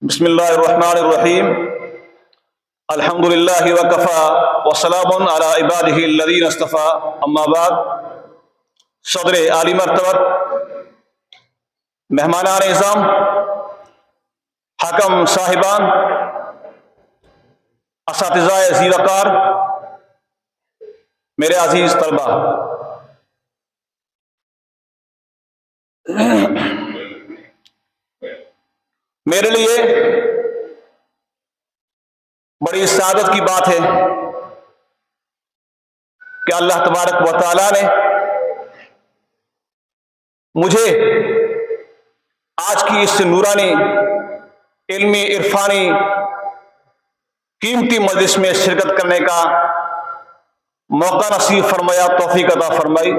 बिस्मिल्लाहिर्रहमानिर्रहीम अल्हम्दुलिल्लाहि व कफ़ा व सलामुन अला इबादिही अल्लज़ीना इस्तफ़ा अम्मा बाद। सदर आली मर्तबत, मेहमानान इज़ाम, हकम साहिबान, असातिज़ाए ज़ीवकार, मेरे अजीज़ तलबा, मेरे लिए बड़ी सादत की बात है कि अल्लाह तबारक व तआला ने मुझे आज की इस नूरानी इल्मी इरफानी कीमती मजलिस में शिरकत करने का मौका नसीब फरमाया, तौफीक अता फरमाई।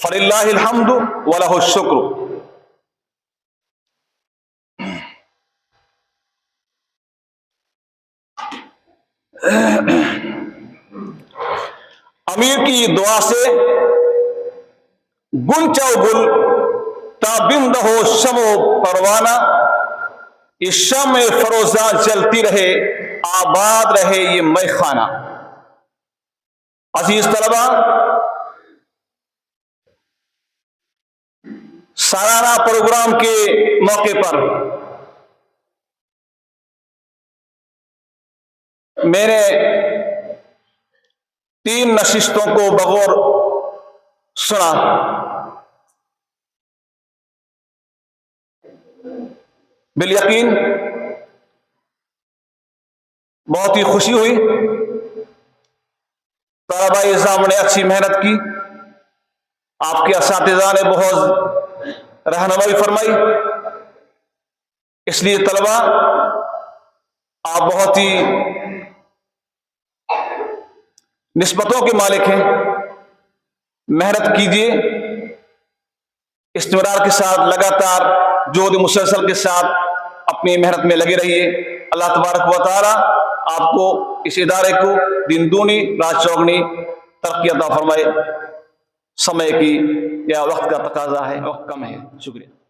फलिल्लाहिल हम्दु व लहुश शुक्र। अमीर की दुआ से गुल चाओ गुल ताबिंद हो शमो परवाना, इस शम फरोजा जलती रहे, आबाद रहे ये मैखाना। अजीज तलबा, सालाना प्रोग्राम के मौके पर मैंने 3 नशिस्तों को बगौर सुना। बिल यकीन बहुत ही खुशी हुई। तलबा इज़ाम ने अच्छी मेहनत की, आपके असातिज़ा ने बहुत रहनुमाई फरमाई, इसलिए तलबा आप बहुत ही निस्बतों के मालिक हैं। मेहनत कीजिए, इस्तिमरार के साथ, लगातार जोद मुसलसल के साथ अपनी मेहनत में लगे रहिए। अल्लाह तबारक व तआला आपको, इस इदारे को दिन दूनी रात चौगनी तरक्की अता फरमाए। समय की या वक्त का तकाजा है, वक्त कम है। शुक्रिया।